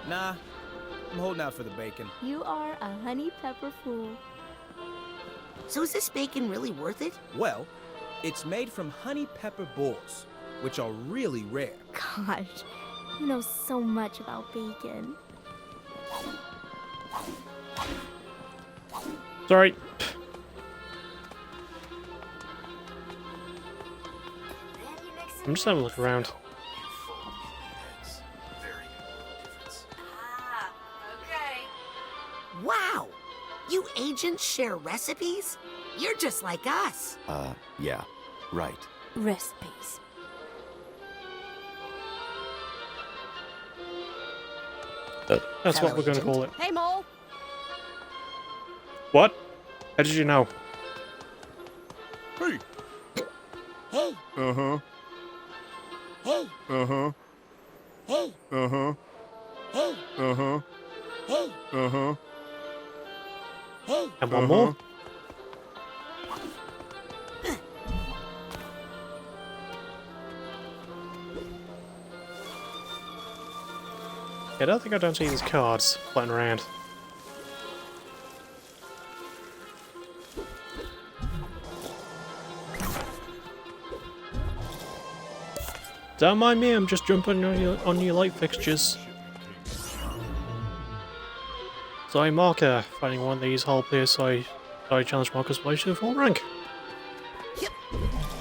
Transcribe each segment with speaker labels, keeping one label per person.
Speaker 1: Nah, I'm holding out for the bacon.
Speaker 2: You are a honey pepper fool.
Speaker 3: So is this bacon really worth it?
Speaker 1: Well, it's made from honey pepper balls, which are really rare.
Speaker 2: Gosh, you know so much about bacon.
Speaker 4: Sorry. I'm just having a look around.
Speaker 3: Wow! You agents share recipes? You're just like us.
Speaker 5: Yeah, right.
Speaker 2: Recipes.
Speaker 4: That's what we're going to call it.
Speaker 6: Hey, Mole.
Speaker 4: What? How did you know?
Speaker 5: Hey.
Speaker 3: Hey,
Speaker 5: Uh-huh.
Speaker 3: hey,
Speaker 5: Uh-huh.
Speaker 3: hey,
Speaker 5: Uh-huh.
Speaker 3: hey,
Speaker 5: Uh-huh.
Speaker 3: hey,
Speaker 5: Uh-huh.
Speaker 3: hey.
Speaker 4: And one more? I don't think I don't see these cards floating around. Don't mind me, I'm just jumping on your light fixtures. So marker, finding one of these whole PSI challenge markers below to full rank.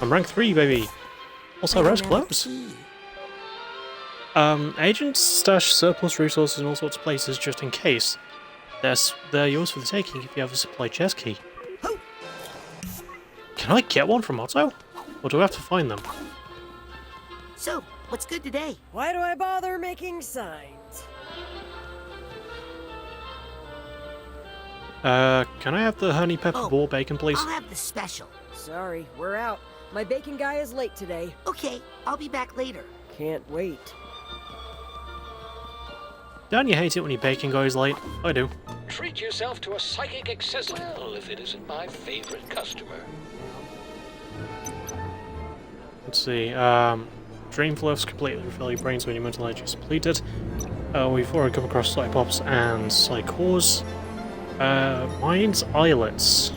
Speaker 4: I'm rank 3, baby. Also, rest close. Agents stash surplus resources in all sorts of places just in case. They're yours for the taking if you have a supply chest key. Can I get one from Otto? Or do I have to find them?
Speaker 3: So, what's good today?
Speaker 6: Why do I bother making signs?
Speaker 4: Can I have the honey pepper
Speaker 3: Oh,
Speaker 4: ball bacon, please?
Speaker 3: I'll have the special.
Speaker 6: Sorry, we're out. My bacon guy is late today.
Speaker 3: Okay, I'll be back later.
Speaker 6: Can't wait.
Speaker 4: Don't you hate it when your bacon goes late? I do.
Speaker 7: Treat yourself to a psychic access. Well, if it isn't my favorite customer.
Speaker 4: Let's see, Dream Fluffs completely refill your brains when your mental energy is depleted. We've already come across Psypops and Psychors. Mind's Eyelets.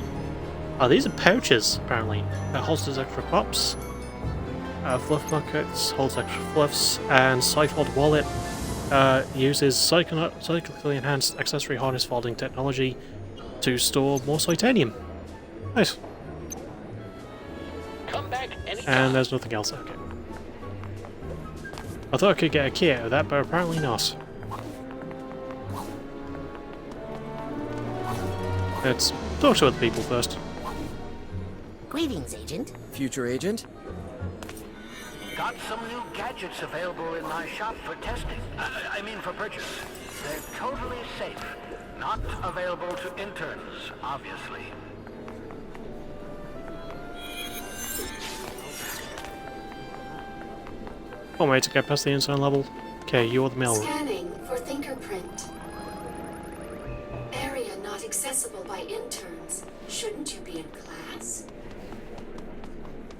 Speaker 4: Oh, these are pouches, apparently. Holsters extra pops. Fluff buckets, holds extra fluffs. And Scyfold Wallet uses psychically enhanced accessory harness folding technology to store more Titanium. Nice.
Speaker 7: Come back anytime.
Speaker 4: And there's nothing else. Okay. I thought I could get a key out of that, but apparently not. Let's talk to other people first.
Speaker 3: Greetings, Agent.
Speaker 8: Future agent?
Speaker 7: Got some new gadgets available in my shop for testing. I mean for purchase. They're totally safe. Not available to interns, obviously.
Speaker 4: One way to get past the inside level. Okay, you're the mail.
Speaker 9: Scanning for fingerprint. Area not accessible by interns. Shouldn't you be in class?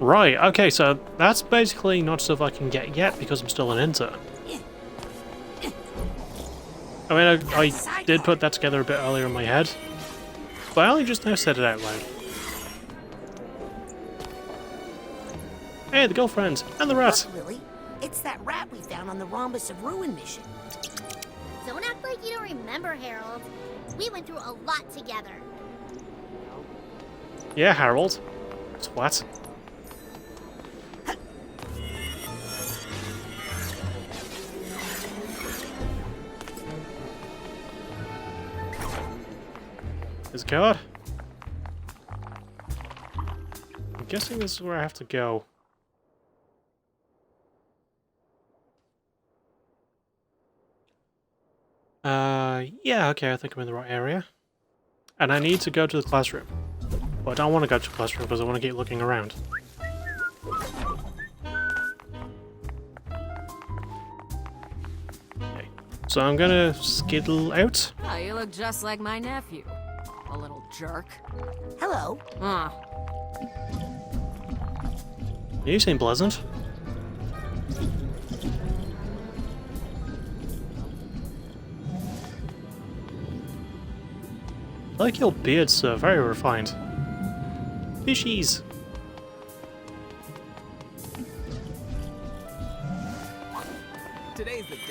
Speaker 4: Right, okay, so that's basically not stuff I can get yet because I'm still an intern. I mean, I did put that together a bit earlier in my head, but I only just now said it out loud. Hey, the girlfriend! And the rat!
Speaker 3: Look, Lily, it's that rat we found on the Rhombus of Ruin mission.
Speaker 10: Don't act like you don't remember, Harold. We went through a lot together.
Speaker 4: Yeah, Harold. Twat. There's a card. I'm guessing this is where I have to go. Yeah, okay, I think I'm in the right area. And I need to go to the classroom. But I don't want to go to the classroom because I want to keep looking around. Okay, so I'm gonna skittle out.
Speaker 6: Oh, you look just like my nephew. A little jerk.
Speaker 3: Hello.
Speaker 4: You seem pleasant. I like your beard, sir. Very refined. Fishies!
Speaker 1: Today's the day.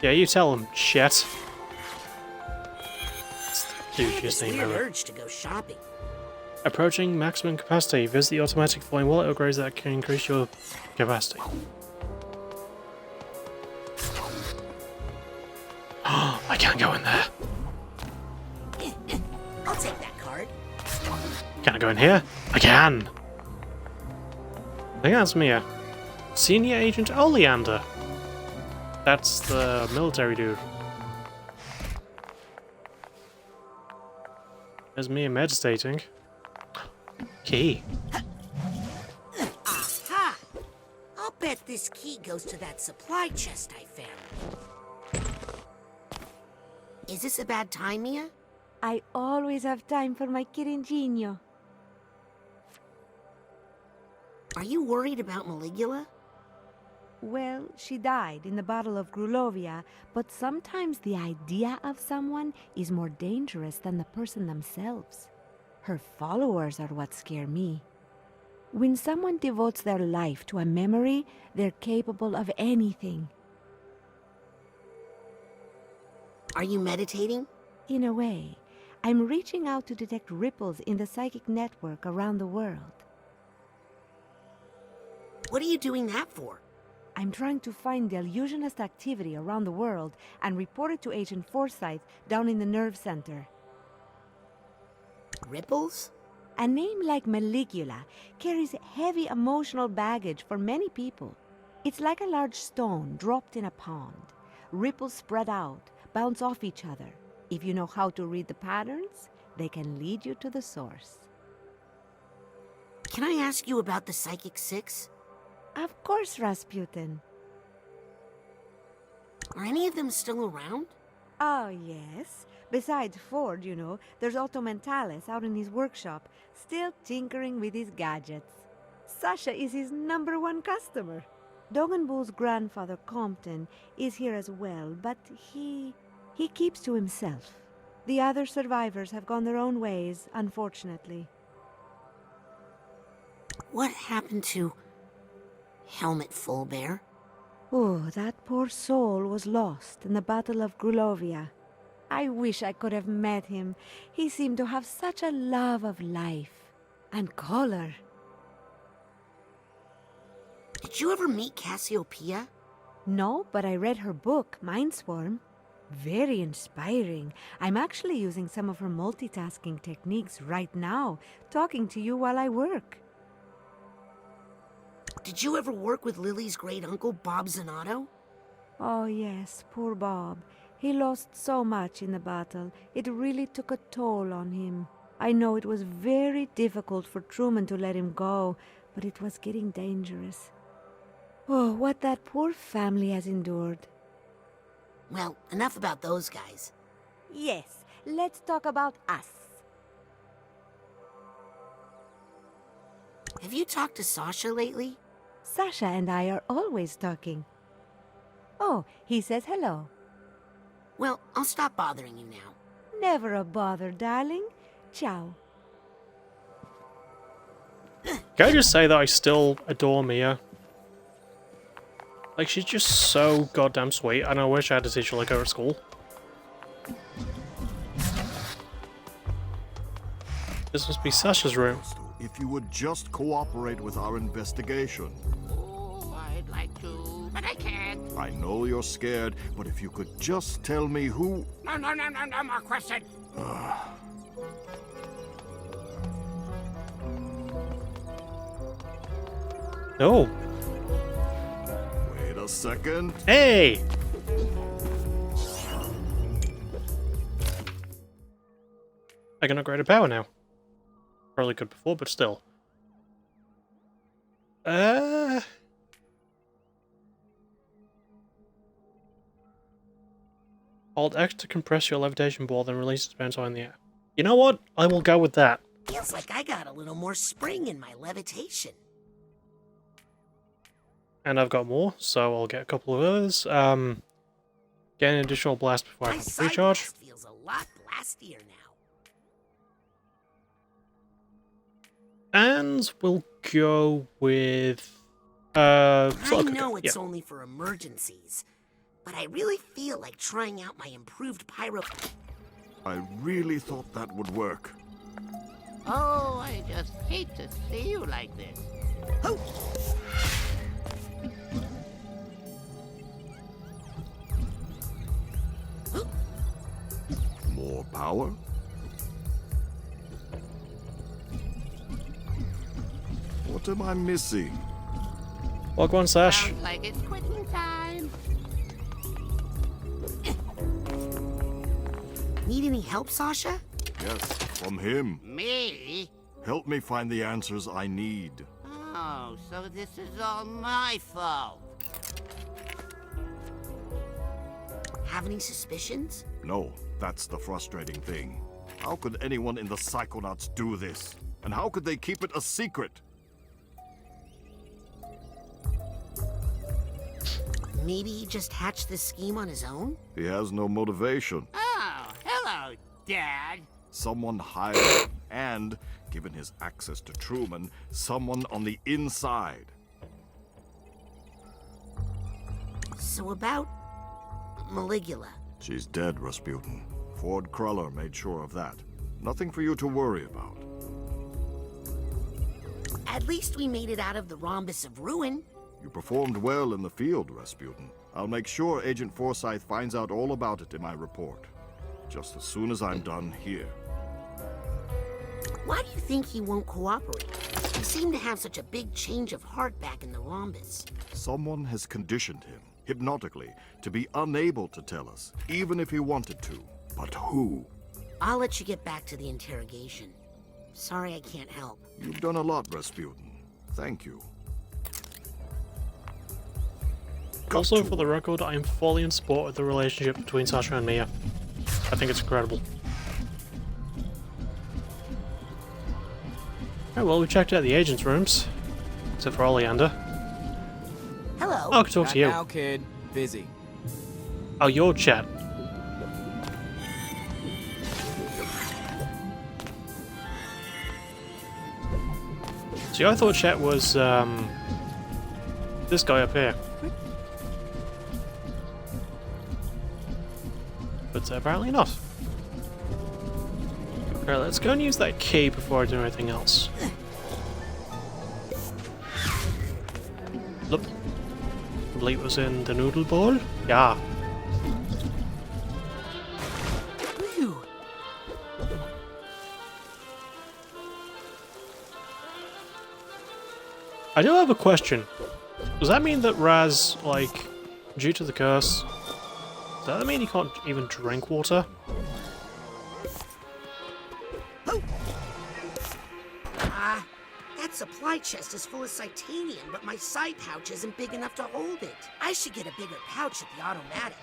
Speaker 4: Yeah, you tell him, Chet.
Speaker 3: I had
Speaker 4: Douchiest
Speaker 3: this
Speaker 4: name
Speaker 3: weird
Speaker 4: ever.
Speaker 3: urge to go shopping.
Speaker 4: Approaching maximum capacity. Visit the automatic flying wallet upgrades that can increase your capacity. I can't go in there.
Speaker 3: I'll take that card.
Speaker 4: Can I go in here? I can! I think that's Mia. Senior Agent Oleander. That's the military dude. There's Mia meditating. Key.
Speaker 3: Aha! I'll bet this key goes to that supply chest I found. Is this a bad time, Mia?
Speaker 8: I always have time for my Kirinjinho.
Speaker 3: Are you worried about Maligula?
Speaker 8: Well, she died in the Battle of Grulovia, but sometimes the idea of someone is more dangerous than the person themselves. Her followers are what scare me. When someone devotes their life to a memory, they're capable of anything.
Speaker 3: Are you meditating?
Speaker 8: In a way, I'm reaching out to detect ripples in the psychic network around the world.
Speaker 3: What are you doing that for?
Speaker 8: I'm trying to find the illusionist activity around the world and report it to Agent Forsyth down in the nerve center.
Speaker 3: Ripples?
Speaker 8: A name like Maligula carries heavy emotional baggage for many people. It's like a large stone dropped in a pond. Ripples spread out, bounce off each other. If you know how to read the patterns, they can lead you to the source.
Speaker 3: Can I ask you about the Psychic Six?
Speaker 8: Of course, Rasputin.
Speaker 3: Are any of them still around?
Speaker 8: Oh, yes. Besides Ford, you know, there's Otto Mentalis out in his workshop, still tinkering with his gadgets. Sasha is his #1 customer. Dogenbull's grandfather, Compton, is here as well, but he keeps to himself. The other survivors have gone their own ways, unfortunately.
Speaker 3: What happened to Helmet Fullbear?
Speaker 8: Oh, that poor soul was lost in the Battle of Grulovia. I wish I could have met him. He seemed to have such a love of life and color.
Speaker 3: Did you ever meet Cassiopeia?
Speaker 8: No, but I read her book, Mindswarm. Very inspiring. I'm actually using some of her multitasking techniques right now, talking to you while I work.
Speaker 3: Did you ever work with Lily's great-uncle, Bob Zanotto?
Speaker 8: Oh yes, poor Bob. He lost so much in the battle. It really took a toll on him. I know it was very difficult for Truman to let him go, but it was getting dangerous. Oh, what that poor family has endured.
Speaker 3: Well, enough about those guys.
Speaker 8: Yes, let's talk about us.
Speaker 3: Have you talked to Sasha lately?
Speaker 8: Sasha and I are always talking. Oh, he says hello.
Speaker 3: Well, I'll stop bothering you now.
Speaker 8: Never a bother, darling. Ciao.
Speaker 4: Can I just say that I still adore Mia? Like, she's just so goddamn sweet, and I wish I had a teacher like her at school. This must be Sasha's room.
Speaker 11: If you would just cooperate with our investigation.
Speaker 7: Oh, I'd like to, but I can't.
Speaker 11: I know you're scared, but if you could just tell me who...
Speaker 7: No more question.
Speaker 4: No.
Speaker 11: Wait a second.
Speaker 4: Hey! I can upgrade a power now. Probably could before, but still. Hold X to compress your levitation ball, then release its bounce in the air. You know what? I will go with that.
Speaker 3: Feels like I got a little more spring in my levitation.
Speaker 4: And I've got more, so I'll get a couple of others. Get an additional blast before I
Speaker 3: My
Speaker 4: have to
Speaker 3: side
Speaker 4: recharge.
Speaker 3: blast feels a lot blastier now.
Speaker 4: And we'll go with
Speaker 3: I
Speaker 4: slow cooker.
Speaker 3: know it's
Speaker 4: Yeah.
Speaker 3: only for emergencies, but I really feel like trying out my improved pyro.
Speaker 11: I really thought that would work.
Speaker 12: Oh, I just hate to see you like this.
Speaker 3: Oh.
Speaker 11: More power? What am I missing?
Speaker 4: Log one, Sash.
Speaker 12: Sounds like it's quitting time.
Speaker 3: Need any help, Sasha?
Speaker 11: Yes, from him.
Speaker 12: Me?
Speaker 11: Help me find the answers I need.
Speaker 12: Oh, so this is all my fault.
Speaker 3: Have any suspicions?
Speaker 11: No, that's the frustrating thing. How could anyone in the Psychonauts do this? And how could they keep it a secret?
Speaker 3: Maybe he just hatched this scheme on his own?
Speaker 11: He has no motivation.
Speaker 12: Oh, hello, Dad.
Speaker 11: Someone hired him, and, given his access to Truman, someone on the inside.
Speaker 3: So about Maligula.
Speaker 11: She's dead, Rasputin. Ford Cruller made sure of that. Nothing for you to worry about.
Speaker 3: At least we made it out of the rhombus of ruin.
Speaker 11: You performed well in the field, Rasputin. I'll make sure Agent Forsyth finds out all about it in my report. Just as soon as I'm done here.
Speaker 3: Why do you think he won't cooperate? He seemed to have such a big change of heart back in the rhombus.
Speaker 11: Someone has conditioned him, hypnotically, to be unable to tell us, even if he wanted to. But who?
Speaker 3: I'll let you get back to the interrogation. Sorry I can't help.
Speaker 11: You've done a lot, Rasputin. Thank you.
Speaker 4: Also, for the record, I am fully in support with the relationship between Sasha and Mia. I think it's incredible. Alright, well, we checked out the agents' rooms. Except for Oleander.
Speaker 3: Hello.
Speaker 4: Oh, I can talk to you.
Speaker 1: Now, kid. Busy.
Speaker 4: Oh, your chat. See, I thought chat was, this guy up here. But apparently not. Alright, let's go and use that key before I do anything else. Look. I believe it was in the noodle bowl? Yeah.
Speaker 3: Whew.
Speaker 4: I do have a question. Does that mean that Raz, like, due to the curse, does that mean he can't even drink water?
Speaker 3: That supply chest is full of Psytanium, but my side pouch isn't big enough to hold it. I should get a bigger pouch at the automatic.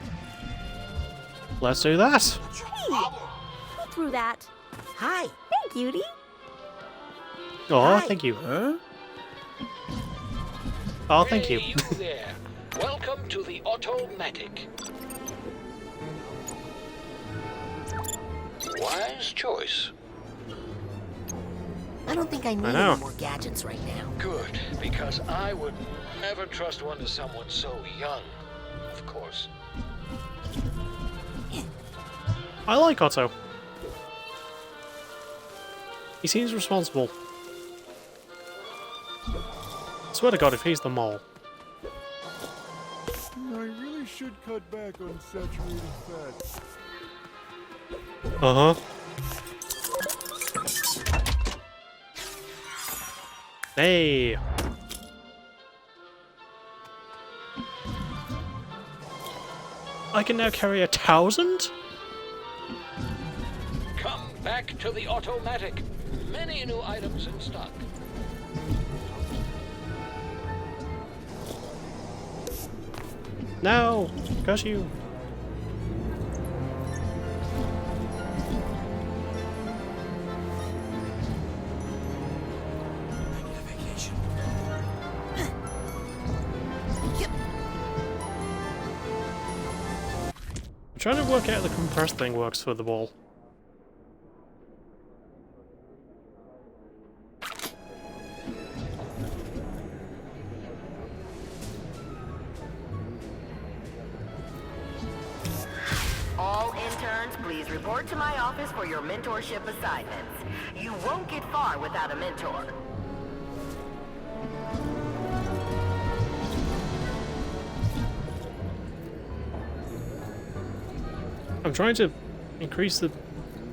Speaker 4: Let's do that.
Speaker 2: Hey! Who threw that?
Speaker 3: Hi.
Speaker 2: Hey, cutie.
Speaker 4: Oh,
Speaker 3: Hi.
Speaker 4: thank you.
Speaker 1: Huh?
Speaker 4: Oh, thank you.
Speaker 13: Hey, you there. Welcome to the Automatic. Wise choice.
Speaker 3: I don't think I need
Speaker 4: know.
Speaker 3: any more gadgets right now.
Speaker 13: Good, because I would never trust one to someone so young, of course.
Speaker 4: I like Otto. He seems responsible. Swear to God, if he's the mole.
Speaker 11: I really should cut back on saturated fats.
Speaker 4: Uh-huh. Hey! I can now carry 1,000?
Speaker 13: Come back to the Automatic. Many new items in stock.
Speaker 4: No! Got you! trying to work out how the compress thing works for the ball.
Speaker 14: All interns, please report to my office for your mentorship assignments. You won't get far without a mentor.
Speaker 4: I'm trying to increase the...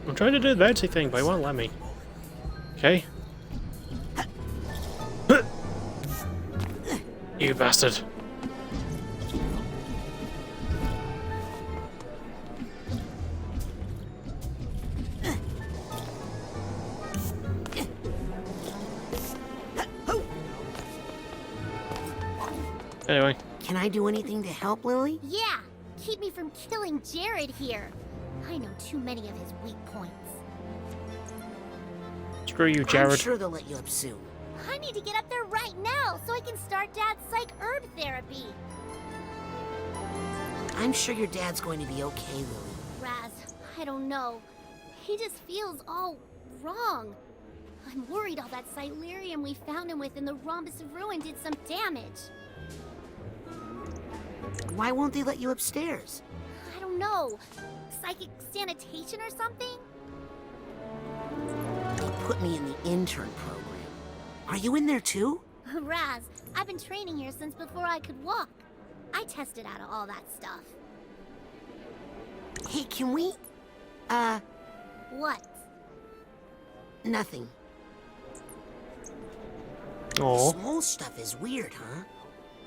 Speaker 4: I'm trying to do the bouncy thing, but it won't let me. Okay. You bastard. Anyway.
Speaker 3: Can I do anything to help, Lily?
Speaker 10: Yeah, keep me from killing Jared here. I know too many of his weak points.
Speaker 4: Screw you, Jared.
Speaker 3: I'm sure they'll let you up soon.
Speaker 10: I need to get up there right now so I can start Dad's psych herb therapy.
Speaker 3: I'm sure your dad's going to be okay, Lily.
Speaker 10: Raz, I don't know. He just feels all wrong. I'm worried all that Silurium we found him with in the Rhombus of Ruin did some damage.
Speaker 3: Why won't they let you upstairs?
Speaker 10: I don't know. Psychic sanitation or something?
Speaker 3: They put me in the intern program. Are you in there too?
Speaker 10: Raz, I've been training here since before I could walk. I tested out all that stuff.
Speaker 3: Hey, can we...
Speaker 10: What?
Speaker 3: Nothing.
Speaker 4: Oh.
Speaker 3: Small stuff is weird, huh?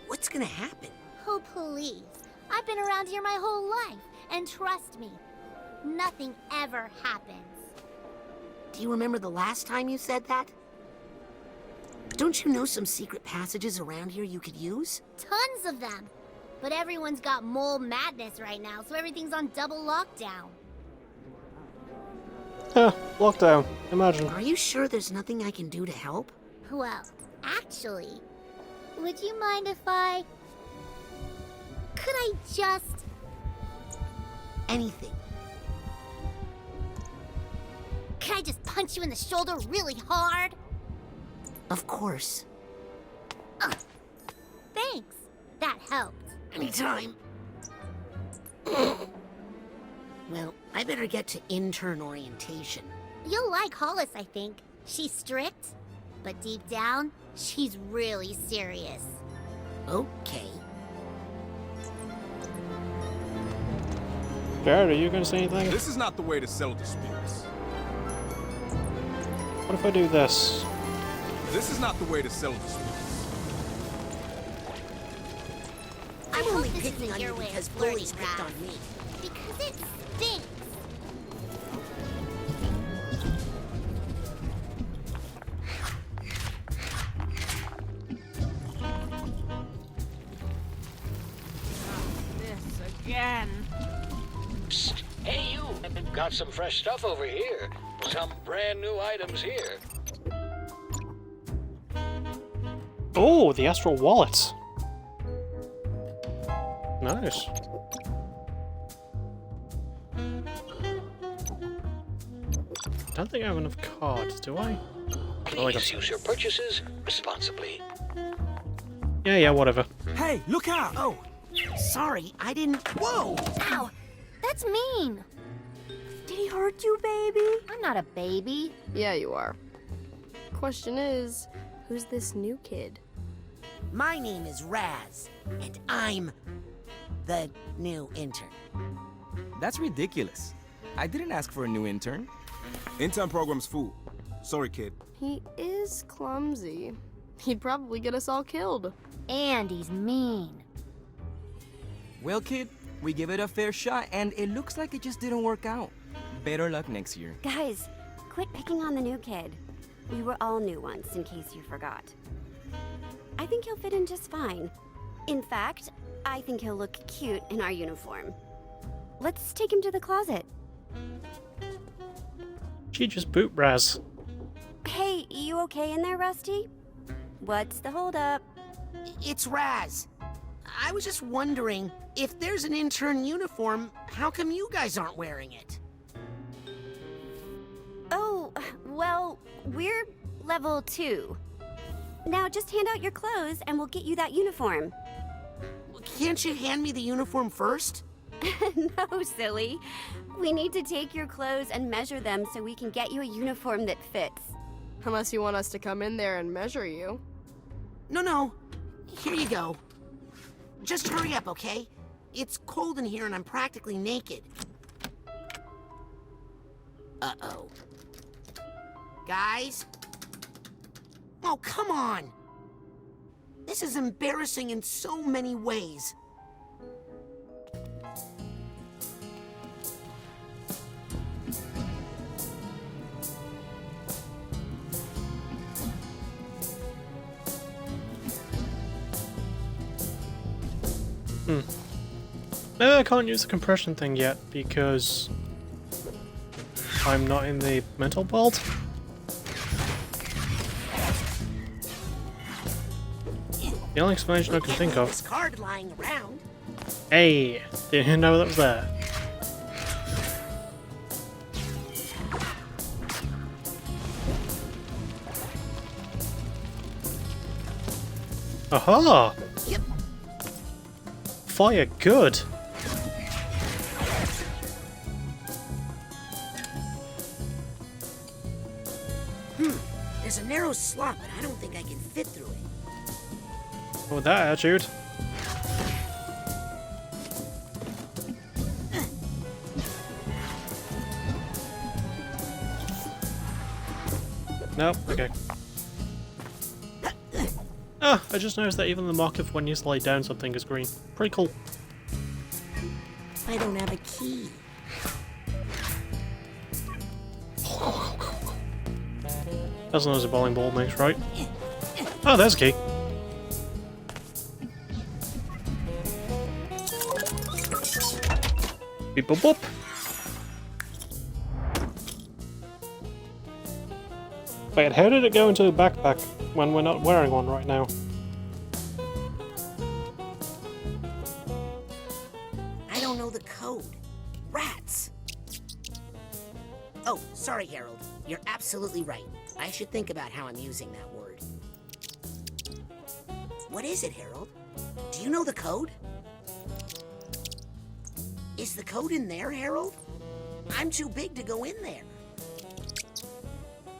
Speaker 3: What's gonna happen?
Speaker 10: Oh, please. I've been around here my whole life, and trust me, nothing ever happens.
Speaker 3: Do you remember the last time you said that? Don't you know some secret passages around here you could use?
Speaker 10: Tons of them. But everyone's got mole madness right now, so everything's on double lockdown.
Speaker 4: Huh, lockdown. Imagine.
Speaker 3: Are you sure there's nothing I can do to help?
Speaker 10: Well, actually, would you mind if I... Could I just...
Speaker 3: Anything.
Speaker 10: Could I just punch you in the shoulder really hard?
Speaker 3: Of course.
Speaker 10: Thanks. That helped.
Speaker 3: Anytime. Well, I better get to intern orientation.
Speaker 10: You'll like Hollis, I think. She's strict, but deep down, she's really serious.
Speaker 3: Okay.
Speaker 4: Jared, are you going to say anything?
Speaker 1: This is not the way to settle disputes.
Speaker 4: What if I do this?
Speaker 1: This is not the way to settle disputes.
Speaker 3: I'm only picking on you because Lily's picked on me.
Speaker 10: Because it stinks.
Speaker 12: This again.
Speaker 13: Psst. Hey, you! Got some fresh stuff over here. Some brand new items here.
Speaker 4: Oh, the Astral Wallet. Nice. Don't think I have enough cards, do I?
Speaker 13: Please use your purchases responsibly.
Speaker 4: Yeah, whatever.
Speaker 1: Hey, look out!
Speaker 3: Oh, sorry, I didn't...
Speaker 1: Whoa!
Speaker 10: Ow! That's mean!
Speaker 2: Did he hurt you, baby?
Speaker 6: I'm not a baby.
Speaker 15: Yeah, you are. Question is, who's this new kid?
Speaker 3: My name is Raz, and I'm the new intern.
Speaker 1: That's ridiculous. I didn't ask for a new intern. Intern program's full. Sorry, kid.
Speaker 15: He is clumsy. He'd probably get us all killed.
Speaker 6: And he's mean.
Speaker 1: Well, kid, we give it a fair shot, and it looks like it just didn't work out. Better luck next year.
Speaker 16: Guys, quit picking on the new kid. We were all new once, in case you forgot. I think he'll fit in just fine. In fact, I think he'll look cute in our uniform. Let's take him to the closet.
Speaker 4: She just boot Raz.
Speaker 16: Hey, you okay in there, Rusty? What's the holdup?
Speaker 3: It's Raz. I was just wondering, if there's an intern uniform, how come you guys aren't wearing it?
Speaker 16: Oh, well, we're level 2. Now just hand out your clothes and we'll get you that uniform.
Speaker 3: Can't you hand me the uniform first?
Speaker 16: No, silly. We need to take your clothes and measure them so we can get you a uniform that fits.
Speaker 15: Unless you want us to come in there and measure you.
Speaker 3: No. Here you go. Just hurry up, okay? It's cold in here and I'm practically naked. Uh-oh. Guys? Oh, come on! This is embarrassing in so many ways.
Speaker 4: Maybe I can't use the compression thing yet because I'm not in the mental world. The only explanation I can think of.
Speaker 3: This card lying around.
Speaker 4: Hey, didn't know that was there. Aha!
Speaker 3: Yep.
Speaker 4: Fire good.
Speaker 3: There's a narrow slot, but I don't think I can fit through it.
Speaker 4: With that attitude. Nope, okay. Ah, I just noticed that even the marker for when you slide down something is green. Pretty cool.
Speaker 3: I don't have a key.
Speaker 4: That's not as a bowling ball makes, right? Oh, there's a key. Beep boop boop. Wait, how did it go into a backpack when we're not wearing one right now?
Speaker 3: I don't know the code. Rats! Oh, sorry, Harold. You're absolutely right. I should think about how I'm using that word. What is it, Harold? Do you know the code? Is the code in there, Harold? I'm too big to go in there.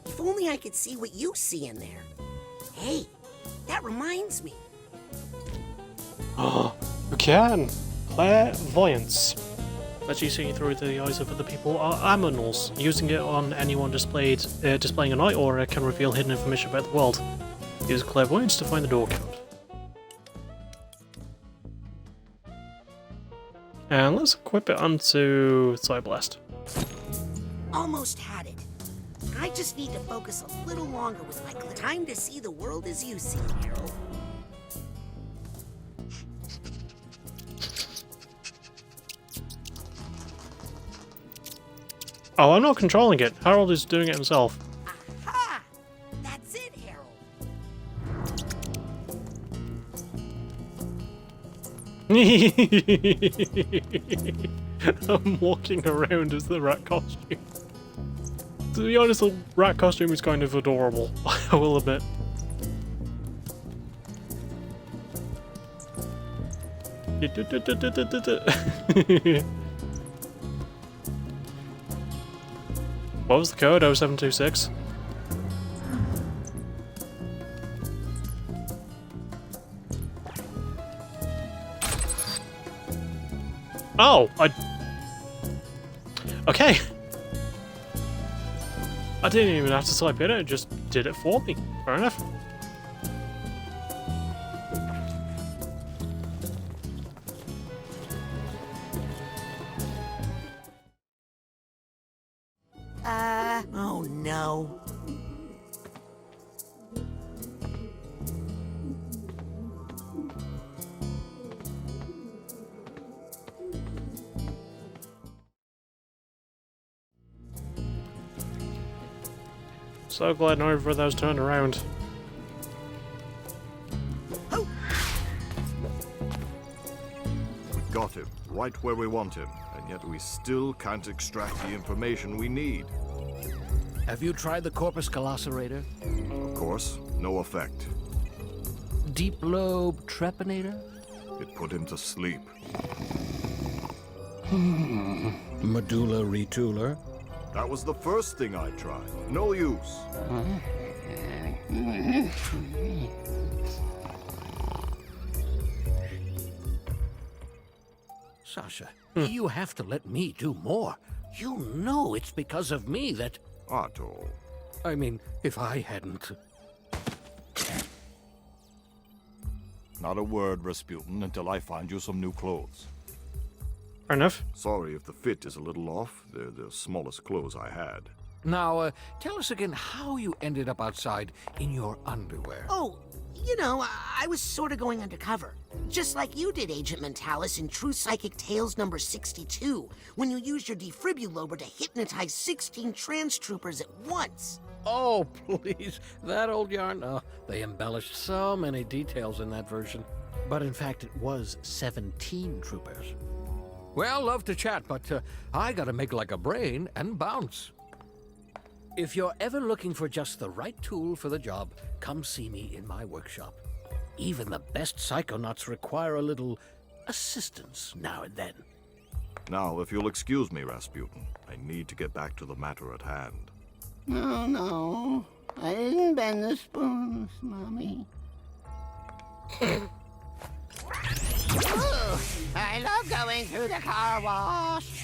Speaker 3: If only I could see what you see in there. Hey, that reminds me.
Speaker 4: Oh, you can! Clairvoyance. Lets you see through the eyes of other people or animals. Using it on anyone displaying a night aura can reveal hidden information about the world. Use clairvoyance to find the door code. And let's equip it onto Psyblast.
Speaker 3: Almost had it. I just need to focus a little longer with my time to see the world as you see it, Harold.
Speaker 4: Oh, I'm not controlling it. Harold is doing it himself.
Speaker 3: Aha! That's it, Harold.
Speaker 4: I'm walking around as the rat costume. To be honest, the rat costume is kind of adorable, I will admit. What was the code? 0726? Oh! Okay! I didn't even have to type it, it just did it for me. Fair enough.
Speaker 3: Oh no.
Speaker 4: So glad neither of those turned around.
Speaker 11: got him, right where we want him, and yet we still can't extract the information we need.
Speaker 13: Have you tried the corpus calloserator?
Speaker 11: Of course, no effect.
Speaker 13: Deep lobe trepanator?
Speaker 11: It put him to sleep.
Speaker 13: Medulla retooler?
Speaker 11: That was the first thing I tried. No use.
Speaker 13: Sasha, you have to let me do more. You know it's because of me that...
Speaker 11: Otto.
Speaker 13: I mean, if I hadn't...
Speaker 11: Not a word, Rasputin, until I find you some new clothes.
Speaker 4: Fair enough.
Speaker 11: Sorry if the fit is a little off. They're the smallest clothes I had.
Speaker 13: Now, tell us again how you ended up outside in your underwear.
Speaker 3: Oh, you know, I was sort of going undercover. Just like you did, Agent Mentalis, in True Psychic Tales number 62, when you used your defibrillator to hypnotize 16 trans troopers at once.
Speaker 13: Oh, please. That old yarn? Oh, they embellished so many details in that version. But in fact, it was 17 troopers. Well, love to chat, but I gotta make like a brain and bounce. If you're ever looking for just the right tool for the job, come see me in my workshop. Even the best Psychonauts require a little assistance now and then.
Speaker 11: Now, if you'll excuse me, Rasputin, I need to get back to the matter at hand.
Speaker 12: No, no. I didn't bend the spoons, Mommy. Ooh, I love going through the car wash.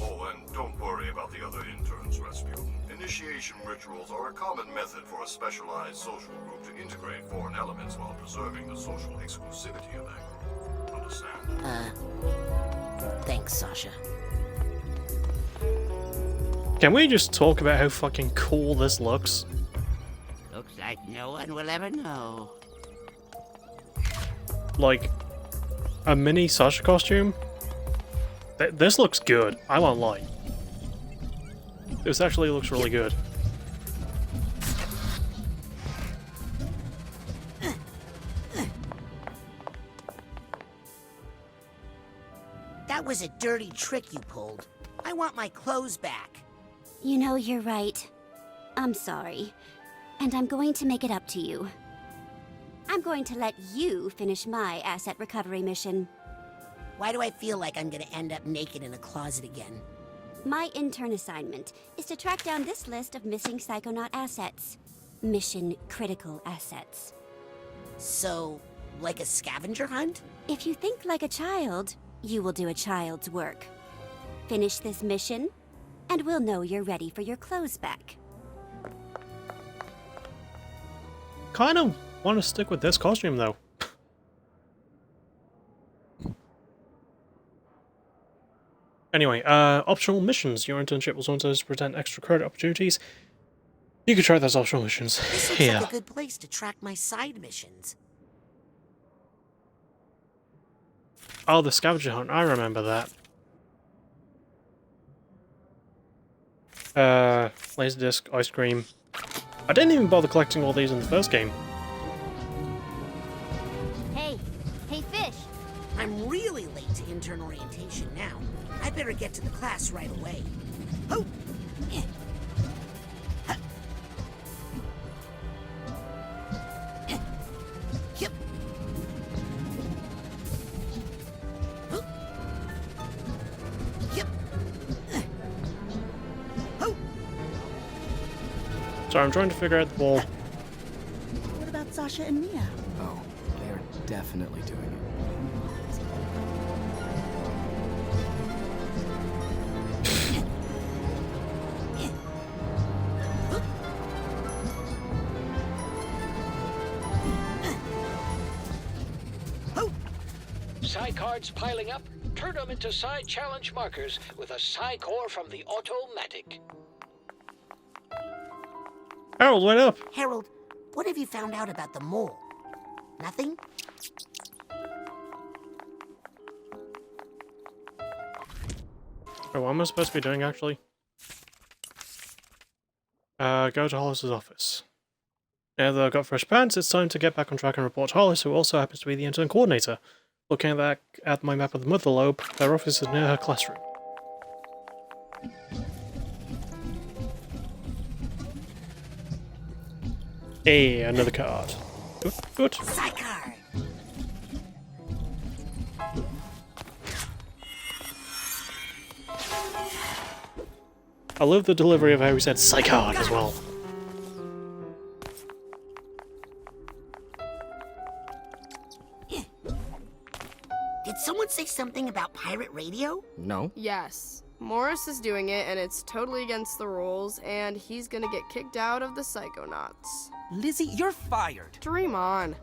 Speaker 11: Oh, and don't worry about the other interns, Rasputin. Initiation rituals are a common method for a specialized social group to integrate foreign elements while preserving the social exclusivity of that group. Understand?
Speaker 3: Thanks, Sasha.
Speaker 4: Can we just talk about how fucking cool this looks?
Speaker 12: Looks like no one will ever know.
Speaker 4: Like, a mini Sasha costume? This looks good, I won't lie. This actually looks really good.
Speaker 3: That was a dirty trick you pulled. I want my clothes back.
Speaker 16: You know, you're right. I'm sorry. And I'm going to make it up to you. I'm going to let you finish my asset recovery mission.
Speaker 3: Why do I feel like I'm gonna end up naked in a closet again?
Speaker 16: My intern assignment is to track down this list of missing Psychonaut assets. Mission critical assets.
Speaker 3: So, like a scavenger hunt?
Speaker 16: If you think like a child, you will do a child's work. Finish this mission, and we'll know you're ready for your clothes back.
Speaker 4: Kind of want to stick with this costume, though. Anyway, optional missions. Your internship was wanted to present extra credit opportunities. You could try those optional missions
Speaker 3: This looks
Speaker 4: here.
Speaker 3: like a good place to track my side missions.
Speaker 4: Oh, the scavenger hunt. I remember that. Laserdisc, ice cream. I didn't even bother collecting all these in the first game.
Speaker 10: Hey, fish.
Speaker 3: I'm really late to intern orientation now. I better get to the class right away. Oh! Yep. Yep. Oh!
Speaker 4: Sorry, I'm trying to figure out the ball.
Speaker 17: What about Sasha and Mia?
Speaker 1: Oh, they're definitely doing it.
Speaker 13: Psi cards piling up? Turn them into Psi challenge markers with a Psi core from the Automatic.
Speaker 4: Harold went up.
Speaker 3: Harold, what have you found out about the mole? Nothing?
Speaker 4: Oh, what am I supposed to be doing, actually? Go to Hollis's office. Now that I've got fresh pants, it's time to get back on track and report to Hollis, who also happens to be the intern coordinator. Looking back at my map of the Mother Lobe, her office is near her classroom. Hey, another card. Good, good.
Speaker 3: Psychard!
Speaker 4: I love the delivery of how he said Psychard as well.
Speaker 3: Did someone say something about pirate radio?
Speaker 1: No.
Speaker 15: Yes. Morris is doing it, and it's totally against the rules, and he's gonna get kicked out of the Psychonauts.
Speaker 1: Lizzie, you're fired.
Speaker 15: Dream on.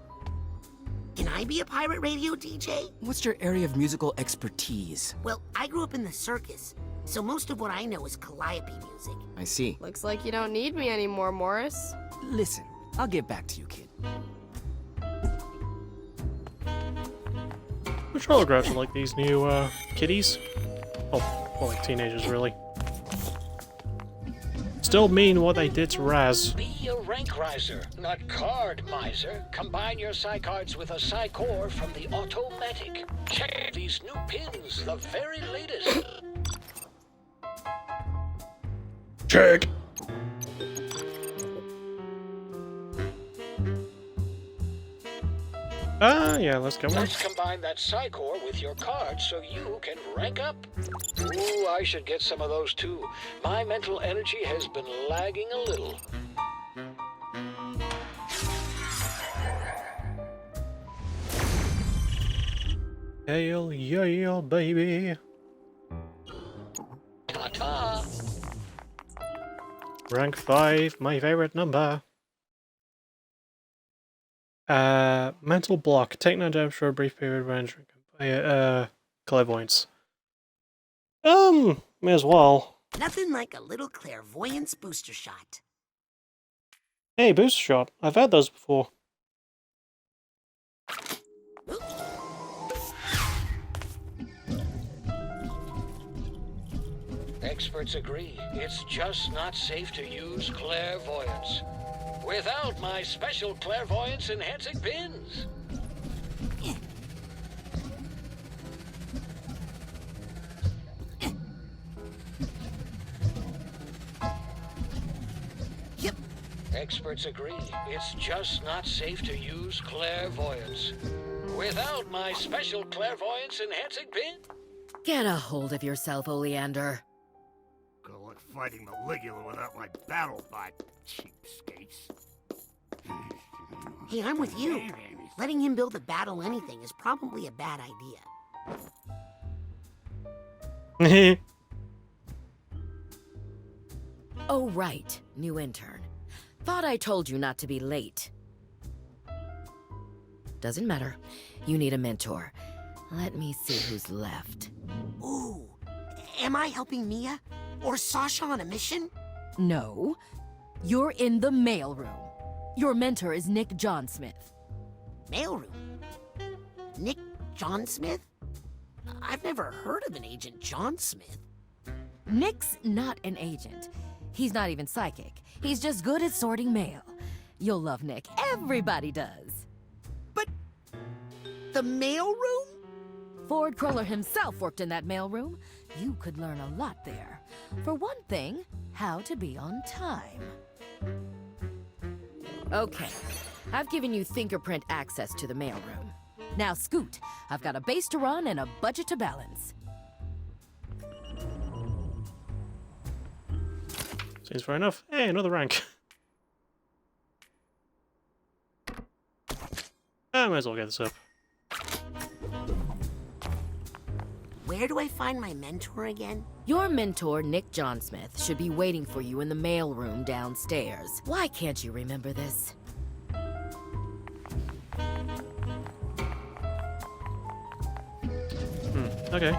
Speaker 3: Can I be a pirate radio DJ?
Speaker 1: What's your area of musical expertise?
Speaker 3: Well, I grew up in the circus, so most of what I know is calliope music.
Speaker 1: I see.
Speaker 15: Looks like you don't need me anymore, Morris.
Speaker 1: Listen, I'll get back to you, kid.
Speaker 4: Which holographs are like these new kiddies? Oh, well, like teenagers, really. Still mean what they did to Raz.
Speaker 18: Be a rank riser, not card miser. Combine your Psycards with a Psycore from the Automatic. Check these new pins, the very latest.
Speaker 4: Check. Yeah, let's go on.
Speaker 18: Let's combine that Psycore with your cards so you can rank up. Ooh, I should get some of those too. My mental energy has been lagging a little.
Speaker 4: Hell yeah, baby.
Speaker 18: Ta-ta.
Speaker 4: Rank 5, my favorite number. Mental block. Take no damage for a brief period when entering clairvoyance. May as well.
Speaker 3: Nothing like a little clairvoyance booster shot.
Speaker 4: Hey, booster shot. I've had those before.
Speaker 18: Experts agree, it's just not safe to use clairvoyance. Without my special clairvoyance enhancing pins.
Speaker 3: Yep.
Speaker 18: Experts agree, it's just not safe to use clairvoyance. Without my special clairvoyance enhancing pin.
Speaker 14: Get a hold of yourself, Oleander.
Speaker 12: Good luck fighting Maligula without my battle bot, cheapskates.
Speaker 3: Hey, I'm with you. Letting him build a battle anything is probably a bad idea.
Speaker 14: Oh, right. New intern. Thought I told you not to be late. Doesn't matter. You need a mentor. Let me see who's left.
Speaker 3: Ooh. Am I helping Mia? Or Sasha on a mission?
Speaker 14: No. You're in the mailroom. Your mentor is Nick John Smith.
Speaker 3: Mailroom? Nick John Smith? I've never heard of an Agent John Smith.
Speaker 14: Nick's not an agent. He's not even psychic. He's just good at sorting mail. You'll love Nick. Everybody does.
Speaker 3: But the mailroom?
Speaker 14: Ford Cruller himself worked in that mailroom. You could learn a lot there. For one thing, how to be on time. Okay, I've given you fingerprint access to the mailroom. Now scoot. I've got a base to run and a budget to balance.
Speaker 4: Seems fair enough. Hey, another rank. I might as well get this up.
Speaker 3: Where do I find my mentor again?
Speaker 14: Your mentor, Nick John Smith, should be waiting for you in the mailroom downstairs. Why can't you remember this?
Speaker 4: Okay.